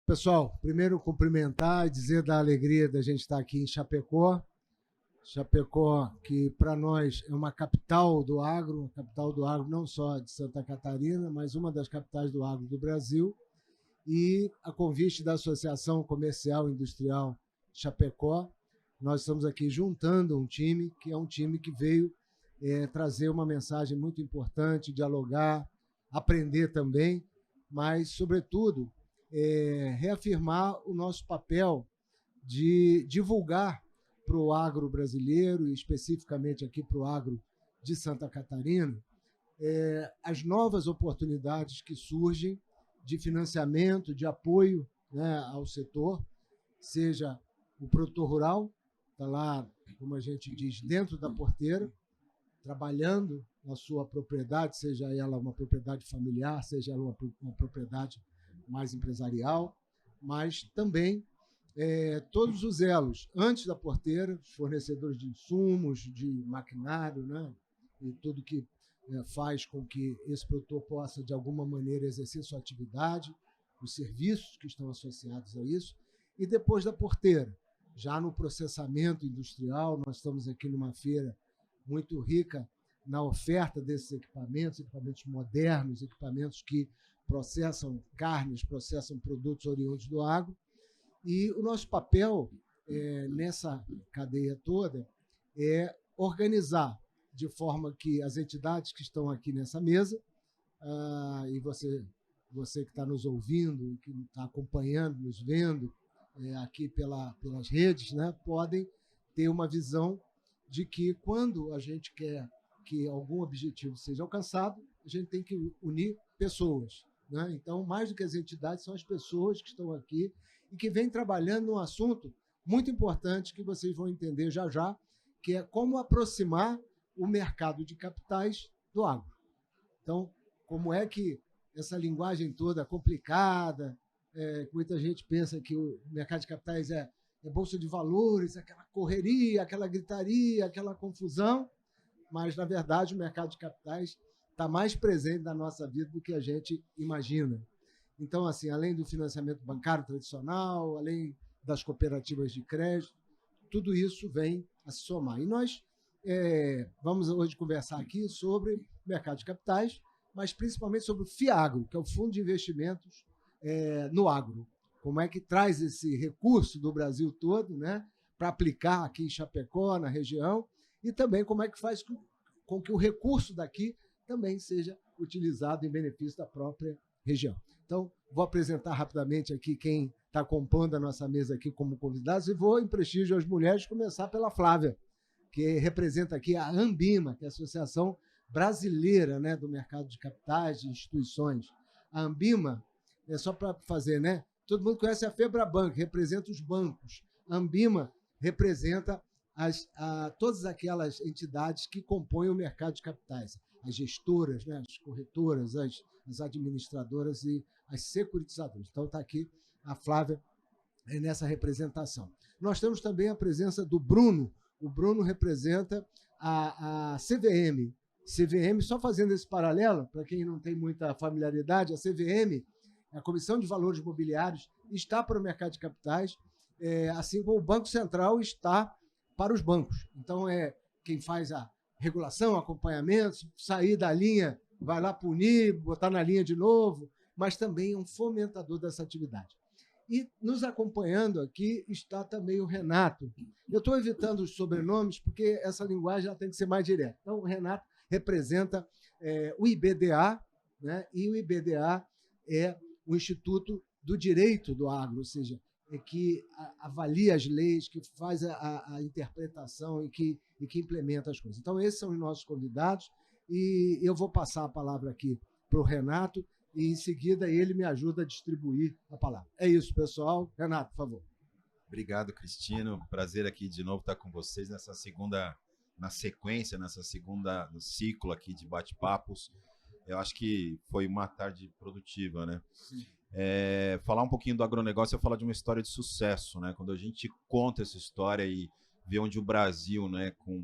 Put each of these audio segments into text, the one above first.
Pessoal, primeiro cumprimentar e dizer da alegria da gente estar aqui em Chapecó. Chapecó, que para nós é uma capital do agro não só de Santa Catarina, mas uma das capitais do agro do Brasil. E a convite da Associação Comercial e Industrial Chapecó, nós estamos aqui juntando um time, que é um time que veio trazer uma mensagem muito importante, dialogar, aprender também, mas, sobretudo, reafirmar o nosso papel de divulgar para o agro brasileiro, e especificamente aqui para o agro de Santa Catarina, as novas oportunidades que surgem de financiamento, de apoio, né, ao setor, seja o produtor rural, está lá, como a gente diz, dentro da porteira, trabalhando na sua propriedade, seja ela uma propriedade familiar, seja ela uma propriedade mais empresarial, mas também todos os elos antes da porteira, fornecedores de insumos, de maquinário, né, e tudo que faz com que esse produtor possa, de alguma maneira, exercer sua atividade, os serviços que estão associados a isso, e depois da porteira, já no processamento industrial, nós estamos aqui numa feira muito rica na oferta desses equipamentos, equipamentos modernos, equipamentos que processam carnes, processam produtos oriundos do agro. E o nosso papel nessa cadeia toda é organizar de forma que as entidades que estão aqui nessa mesa, e você que está nos ouvindo, que está acompanhando, nos vendo aqui pelas redes, né, podem ter uma visão de que quando a gente quer que algum objetivo seja alcançado, a gente tem que unir pessoas, né? Então, mais do que as entidades, são as pessoas que estão aqui e que vêm trabalhando num assunto muito importante que vocês vão entender já já, que é como aproximar o mercado de capitais do agro. Então, como é que essa linguagem toda complicada, muita gente pensa que o mercado de capitais é bolsa de valores, aquela correria, aquela gritaria, aquela confusão, mas, na verdade, o mercado de capitais está mais presente na nossa vida do que a gente imagina. Então, assim, além do financiamento bancário tradicional, além das cooperativas de crédito, tudo isso vem a se somar. E nós vamos hoje conversar aqui sobre mercado de capitais, mas principalmente sobre o FIAGRO, que é o Fundo de Investimentos no Agro. Como é que traz esse recurso do Brasil todo, né, para aplicar aqui em Chapecó, na região, e também como é que faz com que o recurso daqui também seja utilizado em benefício da própria região. Então, vou apresentar rapidamente aqui quem está compondo a nossa mesa aqui como convidados e vou, em prestígio às mulheres, começar pela Flávia, que representa aqui a Ambima, que é a Associação Brasileira, né, do Mercado de Capitais e Instituições. A Ambima, só para fazer, né? Todo mundo conhece a Febraban, que representa os bancos. A Ambima representa todas aquelas entidades que compõem o mercado de capitais, as gestoras, né, as corretoras, as administradoras e as securitizadoras. Então, está aqui a Flávia nessa representação. Nós temos também a presença do Bruno. O Bruno representa a CVM. CVM, só fazendo esse paralelo, para quem não tem muita familiaridade, a CVM, a Comissão de Valores Mobiliários, está para o mercado de capitais, assim como o Banco Central está para os bancos. Então, quem faz a regulação, acompanhamento, sair da linha, vai lá punir, botar na linha de novo, mas também é um fomentador dessa atividade. E nos acompanhando aqui está também o Renato. Eu estou evitando os sobrenomes porque essa linguagem tem que ser mais direta. Então, o Renato representa o IBDA, né? E o IBDA é o Instituto do Direito do Agro, ou seja, que avalia as leis, que faz a interpretação e que implementa as coisas. Então, esses são os nossos convidados e eu vou passar a palavra aqui para o Renato e, em seguida, ele me ajuda a distribuir a palavra. É isso, pessoal. Renato, por favor. Obrigado, Cristino. Prazer aqui de novo estar com vocês nessa segunda, na sequência, nessa segunda no ciclo aqui de bate-papos. Eu acho que foi uma tarde produtiva, né? Falar um pouquinho do agronegócio é falar de uma história de sucesso, né? Quando a gente conta essa história e vê onde o Brasil, né, com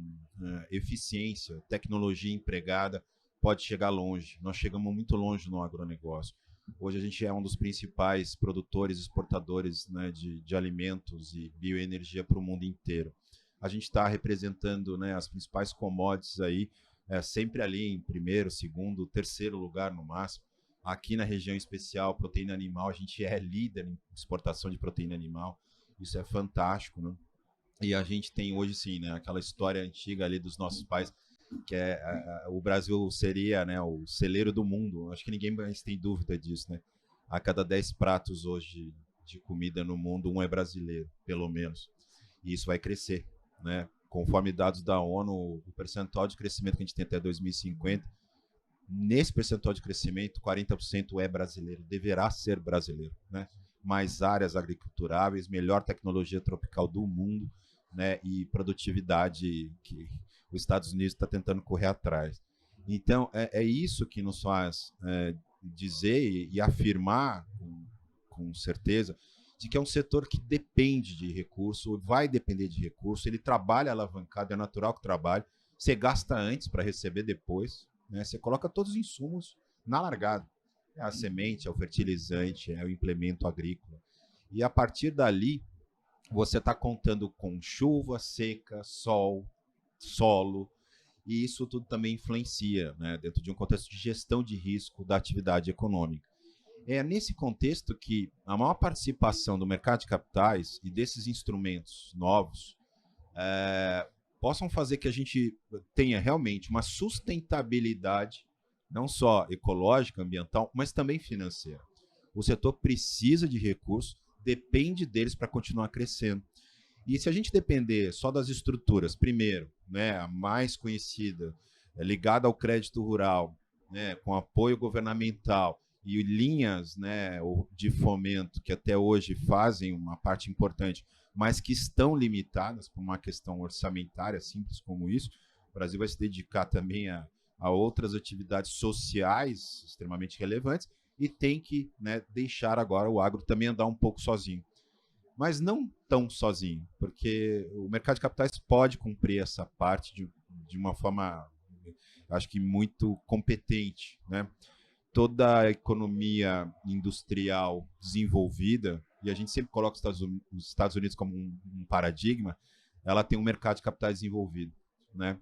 eficiência, tecnologia empregada, pode chegar longe. Nós chegamos muito longe no agronegócio. Hoje a gente é um dos principais produtores e exportadores, né, de alimentos e bioenergia para o mundo inteiro. A gente está representando, né, as principais commodities aí, sempre ali em primeiro, segundo, terceiro lugar no máximo. Aqui na região especial, proteína animal, a gente é líder em exportação de proteína animal. Isso é fantástico, né? E a gente tem hoje, sim, né, aquela história antiga ali dos nossos pais, que o Brasil seria, né, o celeiro do mundo. Acho que ninguém mais tem dúvida disso, né? A cada 10 pratos hoje de comida no mundo, um é brasileiro, pelo menos. E isso vai crescer, né? Conforme dados da ONU, o percentual de crescimento que a gente tem até 2050, nesse percentual de crescimento, 40% é brasileiro, deverá ser brasileiro, né? Mais áreas agriculturáveis, melhor tecnologia tropical do mundo, né? E produtividade que os Estados Unidos está tentando correr atrás. Então, é isso que nos faz dizer e afirmar com certeza de que é um setor que depende de recurso, vai depender de recurso, ele trabalha alavancado, é natural que trabalhe, você gasta antes para receber depois, né? Você coloca todos os insumos na largada. É a semente, é o fertilizante, é o implemento agrícola. E a partir dali, você está contando com chuva, seca, sol, solo, e isso tudo também influencia, né, dentro de um contexto de gestão de risco da atividade econômica. É nesse contexto que a maior participação do mercado de capitais e desses instrumentos novos possam fazer que a gente tenha realmente uma sustentabilidade, não só ecológica, ambiental, mas também financeira. O setor precisa de recursos, depende deles para continuar crescendo. E se a gente depender só das estruturas, primeiro, né, a mais conhecida, ligada ao crédito rural, né, com apoio governamental e linhas, né, de fomento que até hoje fazem uma parte importante, mas que estão limitadas por uma questão orçamentária simples como isso, o Brasil vai se dedicar também a outras atividades sociais extremamente relevantes e tem que, né, deixar agora o agro também andar um pouco sozinho. Mas não tão sozinho, porque o mercado de capitais pode cumprir essa parte de uma forma, acho que muito competente, né? Toda a economia industrial desenvolvida, e a gente sempre coloca os Estados Unidos como um paradigma, ela tem um mercado de capitais desenvolvido, né?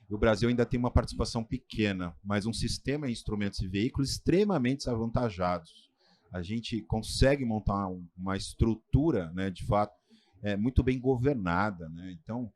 E o Brasil ainda tem uma participação pequena, mas um sistema de instrumentos e veículos extremamente avantajados. A gente consegue montar uma estrutura, né, de fato, muito bem governada, né? Então,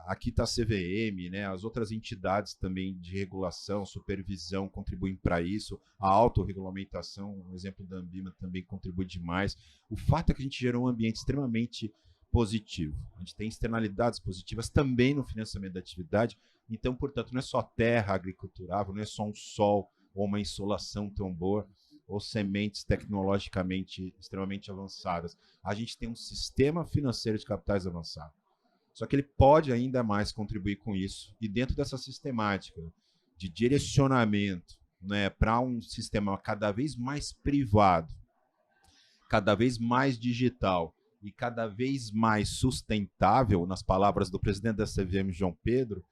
aqui está a CVM, né, as outras entidades também de regulação, supervisão contribuem para isso, a autorregulamentação, um exemplo da Ambima também contribui demais. O fato é que a gente gerou um ambiente extremamente positivo. A gente tem externalidades positivas também no financiamento da atividade, então, portanto, não é só terra agriculturável, não é só um sol ou uma insolação tão boa, ou sementes tecnologicamente extremamente avançadas. A gente tem um sistema financeiro de capitais avançado. Só que ele pode ainda mais contribuir com isso. E dentro dessa sistemática de direcionamento, né, para um sistema cada vez mais privado, cada vez mais digital e cada vez mais sustentável, nas palavras do presidente da CVM, João Pedro,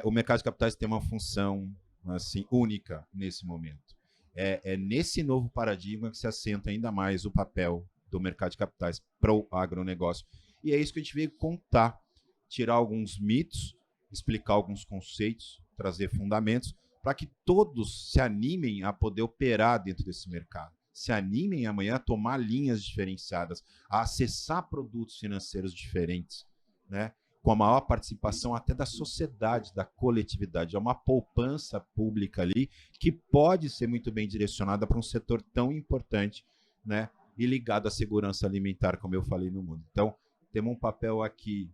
o mercado de capitais tem uma função assim, única nesse momento. É nesse novo paradigma que se assenta ainda mais o papel do mercado de capitais para o agronegócio. E é isso que a gente veio contar, tirar alguns mitos, explicar alguns conceitos, trazer fundamentos, para que todos se animem a poder operar dentro desse mercado. Se animem amanhã a tomar linhas diferenciadas, a acessar produtos financeiros diferentes, né? Com a maior participação até da sociedade, da coletividade. É uma poupança pública ali que pode ser muito bem direcionada para um setor tão importante, né? E ligado à segurança alimentar, como eu falei no mundo. Então, temos um papel aqui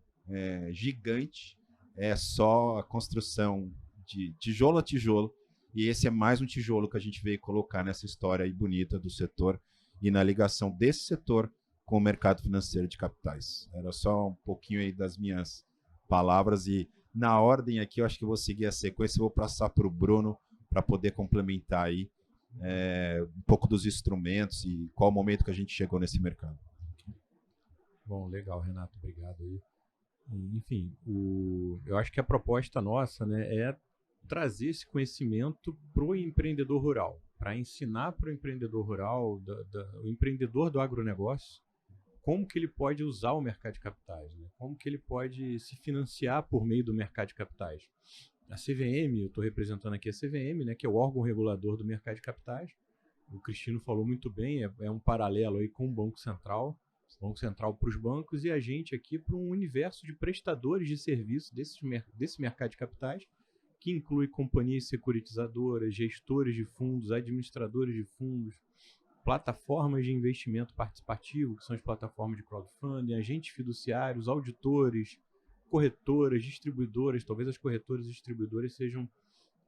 gigante, é só a construção de tijolo a tijolo, e esse é mais um tijolo que a gente veio colocar nessa história aí bonita do setor e na ligação desse setor com o mercado financeiro de capitais. Era só um pouquinho aí das minhas palavras e na ordem aqui eu acho que eu vou seguir a sequência e vou passar para o Bruno para poder complementar aí um pouco dos instrumentos e qual o momento que a gente chegou nesse mercado. Bom, legal, Renato, obrigado aí. Enfim, eu acho que a proposta nossa, né, é trazer esse conhecimento para o empreendedor rural. para ensinar para o empreendedor rural, o empreendedor do agronegócio, como que ele pode usar o mercado de capitais, né? Como que ele pode se financiar por meio do mercado de capitais. A CVM, eu estou representando aqui a CVM, né, que é o órgão regulador do mercado de capitais. O Cristino falou muito bem, é um paralelo aí com o Banco Central para os bancos e a gente aqui para um universo de prestadores de serviço desse mercado de capitais, que inclui companhias securitizadoras, gestores de fundos, administradores de fundos, plataformas de investimento participativo, que são as plataformas de crowdfunding, agentes fiduciários, auditores, corretoras, distribuidoras. Talvez as corretoras e distribuidoras sejam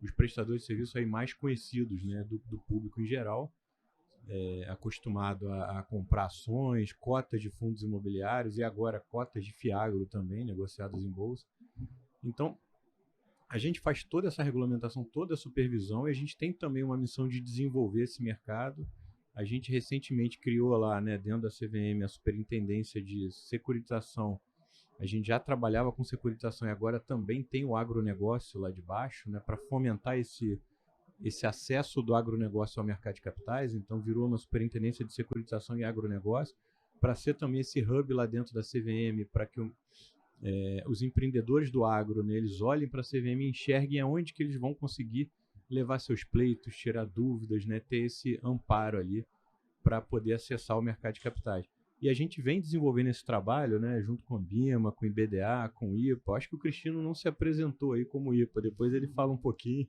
os prestadores de serviço aí mais conhecidos, né, do público em geral, acostumado a comprar ações, cotas de fundos imobiliários e agora cotas de Fiagro também, negociadas em bolsa. Então, a gente faz toda essa regulamentação, toda a supervisão e a gente tem também uma missão de desenvolver esse mercado. A gente recentemente criou lá, né, dentro da CVM, a Superintendência de Securitização. A gente já trabalhava com securitização e agora também tem o agronegócio lá de baixo, né, para fomentar esse acesso do agronegócio ao mercado de capitais. Então virou uma Superintendência de Securitização e Agronegócio, para ser também esse hub lá dentro da CVM, para que os empreendedores do agro, né, eles olhem para a CVM e enxerguem aonde que eles vão conseguir levar seus pleitos, tirar dúvidas, né, ter esse amparo ali para poder acessar o mercado de capitais. E a gente vem desenvolvendo esse trabalho, né, junto com a BIMA, com o IBDA, com o IPA. Acho que o Cristino não se apresentou aí como IPA, depois ele fala um pouquinho.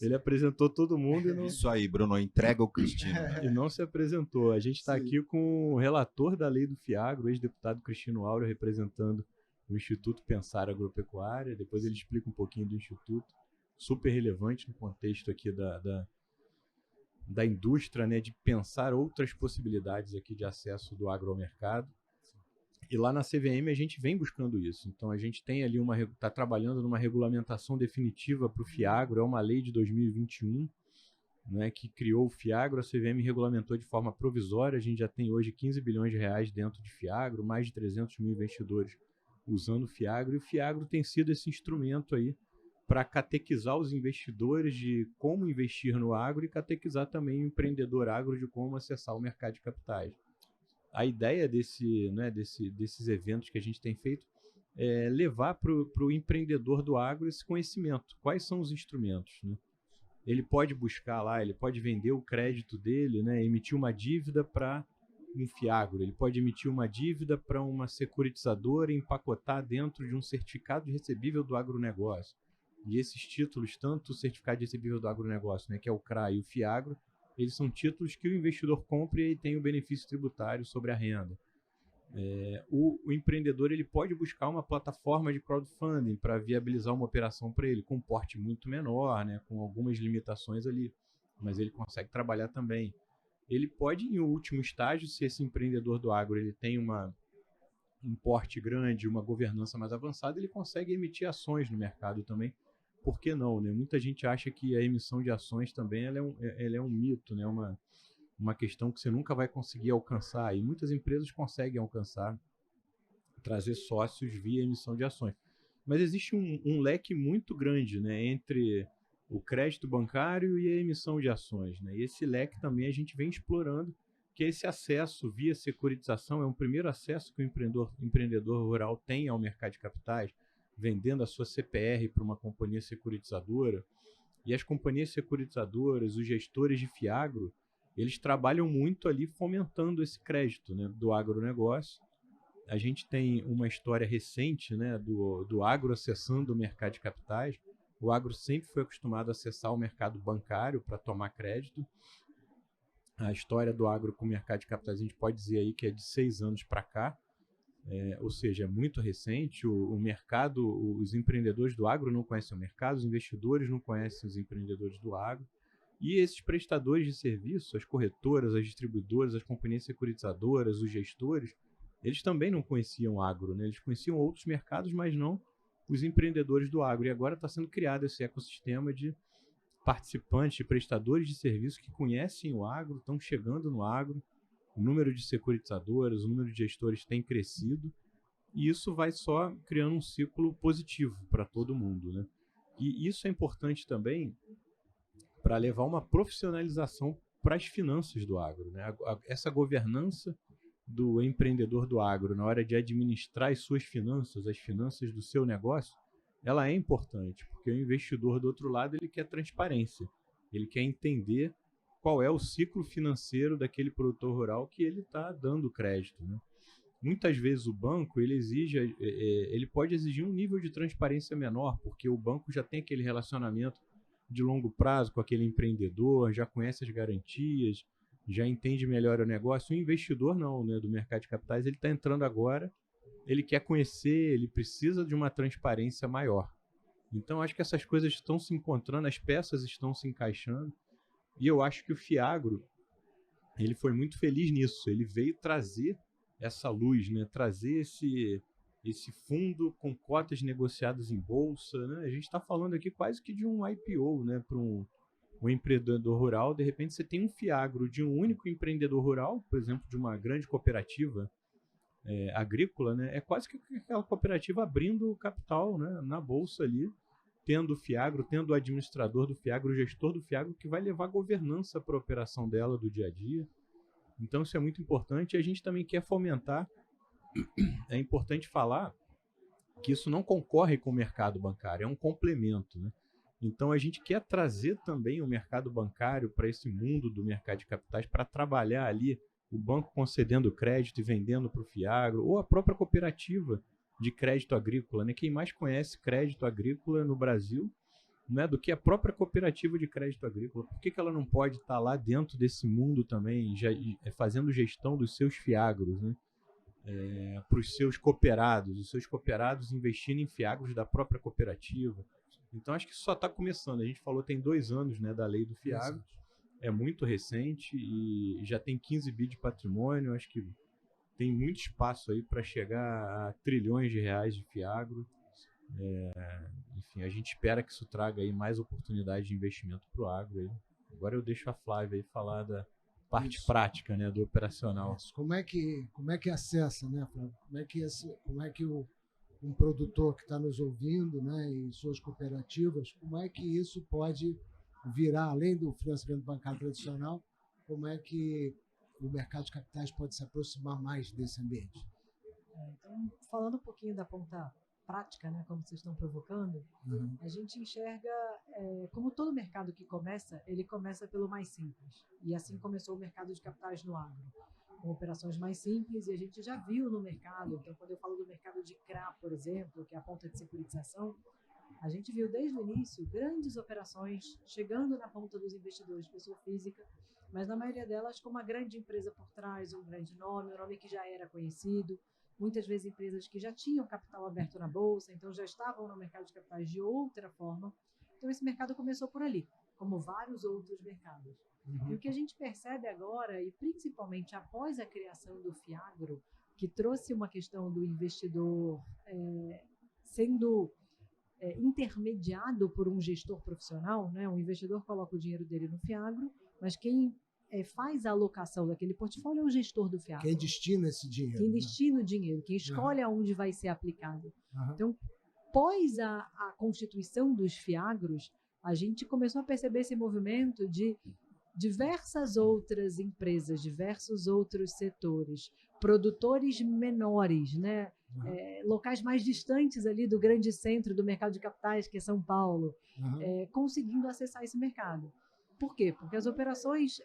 Ele apresentou todo mundo e não... Isso aí, Bruno, entrega o Cristino. E não se apresentou. A gente está aqui com o relator da lei do Fiagro, o ex-deputado Cristino Áureo, representando o Instituto Pensar Agropecuária. Depois ele explica um pouquinho do Instituto, super relevante no contexto aqui da indústria, né, de pensar outras possibilidades aqui de acesso do agro ao mercado. E lá na CVM a gente vem buscando isso. Então a gente tem ali está trabalhando numa regulamentação definitiva para o Fiagro, é uma lei de 2021, né, que criou o Fiagro. A CVM regulamentou de forma provisória. A gente já tem hoje 15 bilhões de reais dentro de Fiagro, mais de 300 mil investidores usando o Fiagro, e o Fiagro tem sido esse instrumento aí para catequizar os investidores de como investir no agro e catequizar também o empreendedor agro de como acessar o mercado de capitais. A ideia desses eventos que a gente tem feito é levar para o empreendedor do agro esse conhecimento. Quais são os instrumentos, né? Ele pode buscar lá, ele pode vender o crédito dele, né, emitir uma dívida para um Fiagro, ele pode emitir uma dívida para uma securitizadora e empacotar dentro de um certificado de recebível do agronegócio. E esses títulos, tanto o certificado de recebível do agronegócio, né, que é o CRA, e o Fiagro, eles são títulos que o investidor compra e tem o benefício tributário sobre a renda. O empreendedor ele pode buscar uma plataforma de crowdfunding para viabilizar uma operação para ele, com um porte muito menor, né, com algumas limitações ali, mas ele consegue trabalhar também. Ele pode, em último estágio, se esse empreendedor do agro ele tem um porte grande, uma governança mais avançada, ele consegue emitir ações no mercado também. Por que não, né? Muita gente acha que a emissão de ações também ela é um mito, né? Uma questão que você nunca vai conseguir alcançar, e muitas empresas conseguem alcançar, trazer sócios via emissão de ações. Mas existe um leque muito grande, né, entre o crédito bancário e a emissão de ações, né? E esse leque também a gente vem explorando, que esse acesso via securitização é um primeiro acesso que o empreendedor rural tem ao mercado de capitais, vendendo a sua CPR para uma companhia securitizadora. E as companhias securitizadoras, os gestores de Fiagro, eles trabalham muito ali fomentando esse crédito, né, do agronegócio. A gente tem uma história recente, né, do agro acessando o mercado de capitais. O agro sempre foi acostumado a acessar o mercado bancário para tomar crédito. A história do agro com o mercado de capitais, a gente pode dizer aí que é de 6 anos para cá, ou seja, é muito recente. O mercado, os empreendedores do agro não conhecem o mercado, os investidores não conhecem os empreendedores do agro. E esses prestadores de serviço, as corretoras, as distribuidoras, as companhias securitizadoras, os gestores, eles também não conheciam o agro, né? Eles conheciam outros mercados, mas não os empreendedores do agro. E agora está sendo criado esse ecossistema de participantes, de prestadores de serviço que conhecem o agro, estão chegando no agro. O número de securitizadoras, o número de gestores tem crescido, e isso vai só criando um ciclo positivo para todo mundo, né? E isso é importante também para levar uma profissionalização para as finanças do agro, né? Essa governança do empreendedor do agro na hora de administrar as suas finanças, as finanças do seu negócio, ela é importante, porque o investidor do outro lado ele quer transparência, ele quer entender qual é o ciclo financeiro daquele produtor rural que ele está dando crédito, né? Muitas vezes o banco ele pode exigir um nível de transparência menor, porque o banco já tem aquele relacionamento de longo prazo com aquele empreendedor, já conhece as garantias, já entende melhor o negócio. O investidor não, né, do mercado de capitais, ele está entrando agora, ele quer conhecer, ele precisa de uma transparência maior. Então acho que essas coisas estão se encontrando, as peças estão se encaixando, e eu acho que o Fiagro ele foi muito feliz nisso, ele veio trazer essa luz, né? Trazer esse fundo com cotas negociadas em bolsa, né? A gente está falando aqui quase que de um IPO, né? Para um empreendedor rural. De repente você tem um Fiagro de um único empreendedor rural, por exemplo, de uma grande cooperativa agrícola, né? É quase que aquela cooperativa abrindo o capital, né? Na bolsa ali, tendo o Fiagro, tendo o administrador do Fiagro, o gestor do Fiagro, que vai levar governança para a operação dela do dia a dia. Então isso é muito importante, e a gente também quer fomentar, é importante falar que isso não concorre com o mercado bancário, é um complemento, né? Então a gente quer trazer também o mercado bancário para esse mundo do mercado de capitais, para trabalhar ali o banco concedendo crédito e vendendo para o Fiagro, ou a própria cooperativa de crédito agrícola, né? Quem mais conhece crédito agrícola no Brasil, né, do que a própria cooperativa de crédito agrícola? Por que ela não pode estar lá dentro desse mundo também, fazendo gestão dos seus fiagros, né, para os seus cooperados investindo em fiagros da própria cooperativa? Então acho que isso só está começando. A gente falou tem 2 anos, né, da lei do fiagro, é muito recente e já tem 15 bi de patrimônio. Acho que tem muito espaço aí para chegar a trilhões de reais de fiagro. Enfim, a gente espera que isso traga aí mais oportunidade de investimento para o agro. Aí. Agora eu deixo a Flávia aí falar da parte prática, né, do operacional. Isso. Como é que acessa, né, Flávio? Como é que um produtor que está nos ouvindo, né, e suas cooperativas, como é que isso pode virar, além do financiamento bancário tradicional, como é que o mercado de capitais pode se aproximar mais desse ambiente? Então, falando um pouquinho da ponta prática, né, como vocês estão provocando, a gente enxerga, como todo mercado que começa, ele começa pelo mais simples. E assim começou o mercado de capitais no agro, com operações mais simples, e a gente já viu no mercado, então quando eu falo do mercado de CRA, por exemplo, que é a ponta de securitização, a gente viu desde o início grandes operações chegando na ponta dos investidores, pessoa física, mas na maioria delas com uma grande empresa por trás, um grande nome, um nome que já era conhecido, muitas vezes empresas que já tinham capital aberto na bolsa, então já estavam no mercado de capitais de outra forma. Então esse mercado começou por ali, como vários outros mercados. E o que a gente percebe agora, e principalmente após a criação do Fiagro, que trouxe uma questão do investidor sendo intermediado por um gestor profissional, né? Um investidor coloca o dinheiro dele no Fiagro, mas quem faz a alocação daquele portfólio é o gestor do Fiagro. Quem destina esse dinheiro. Quem destina o dinheiro, quem escolhe aonde vai ser aplicado. Então, após a constituição dos Fiagros, a gente começou a perceber esse movimento de diversas outras empresas, diversos outros setores, produtores menores, né? Locais mais distantes ali do grande centro do mercado de capitais, que é São Paulo, conseguindo acessar esse mercado. Por quê? Porque as operações,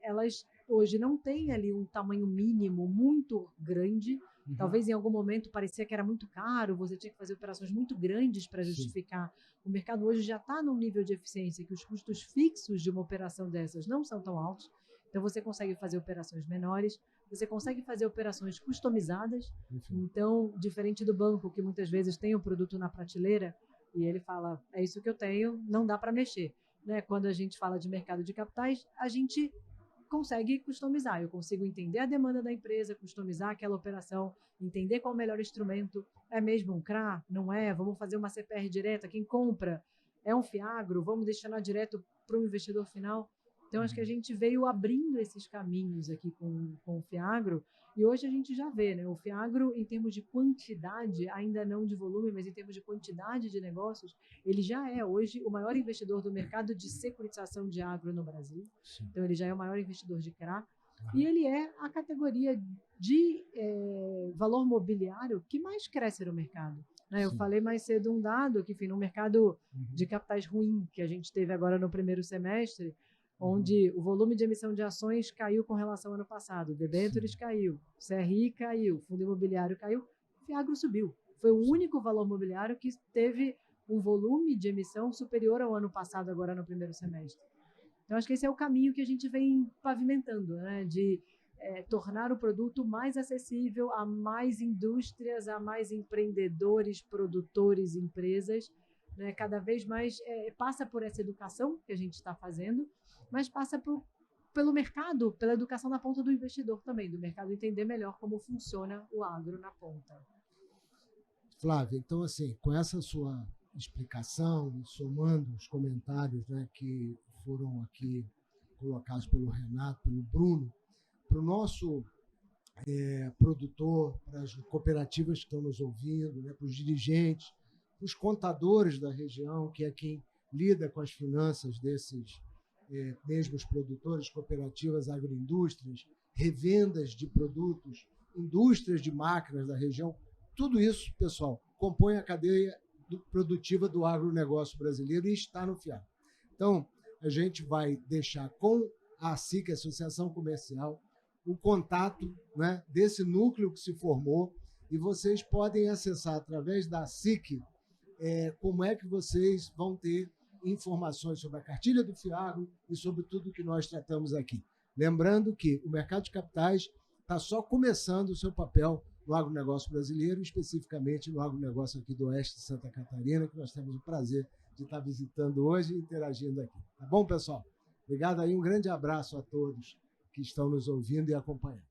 elas hoje não têm ali um tamanho mínimo muito grande. Talvez em algum momento parecia que era muito caro, você tinha que fazer operações muito grandes para justificar. O mercado hoje já está num nível de eficiência que os custos fixos de uma operação dessas não são tão altos. Então você consegue fazer operações menores, você consegue fazer operações customizadas. Então, diferente do banco, que muitas vezes tem o produto na prateleira e ele fala, é isso que eu tenho, não dá para mexer. Né? Quando a gente fala de mercado de capitais, a gente consegue customizar. Eu consigo entender a demanda da empresa, customizar aquela operação, entender qual é o melhor instrumento. É mesmo um CRA? Não é? Vamos fazer uma CPR direta? Quem compra é um Fiagro? Vamos destinar direto para o investidor final? Então, acho que a gente veio abrindo esses caminhos aqui com o Fiagro, e hoje a gente já vê, né? O Fiagro, em termos de quantidade, ainda não de volume, mas em termos de quantidade de negócios, ele já é hoje o maior investidor do mercado de securitização de agro no Brasil. Sim. Então, ele já é o maior investidor de CRA, e ele é a categoria de valor mobiliário que mais cresce no mercado. Né? Eu falei mais cedo um dado que, enfim, no mercado de capitais ruim que a gente teve agora no primeiro semestre, onde o volume de emissão de ações caiu com relação ao ano passado, debêntures caiu, CRI caiu, fundo imobiliário caiu, o Fiagro subiu. Foi o único valor mobiliário que teve um volume de emissão superior ao ano passado, agora no primeiro semestre. Então, acho que esse é o caminho que a gente vem pavimentando, né? De tornar o produto mais acessível a mais indústrias, a mais empreendedores, produtores, empresas. Né? Cada vez mais passa por essa educação que a gente está fazendo, mas passa pelo mercado, pela educação na ponta do investidor também, do mercado entender melhor como funciona o agro na ponta. Flávia, então, assim, com essa sua explicação, somando os comentários, né, que foram aqui colocados pelo Renato, pelo Bruno, para o nosso produtor, para as cooperativas que estão nos ouvindo, né, para os dirigentes, para os contadores da região, que é quem lida com as finanças desses mesmos produtores, cooperativas, agroindústrias, revendas de produtos, indústrias de máquinas da região, tudo isso, pessoal, compõe a cadeia produtiva do agronegócio brasileiro e está no Fiagro. Então, a gente vai deixar com a ASIC, Associação Comercial, o contato, né, desse núcleo que se formou, e vocês podem acessar através da ASIC como é que vocês vão ter informações sobre a cartilha do Fiagro e sobre tudo que nós tratamos aqui. Lembrando que o mercado de capitais está só começando o seu papel no agronegócio brasileiro, especificamente no agronegócio aqui do oeste de Santa Catarina, que nós temos o prazer de estar visitando hoje e interagindo aqui. Tá bom, pessoal? Obrigado aí, um grande abraço a todos que estão nos ouvindo e acompanhando.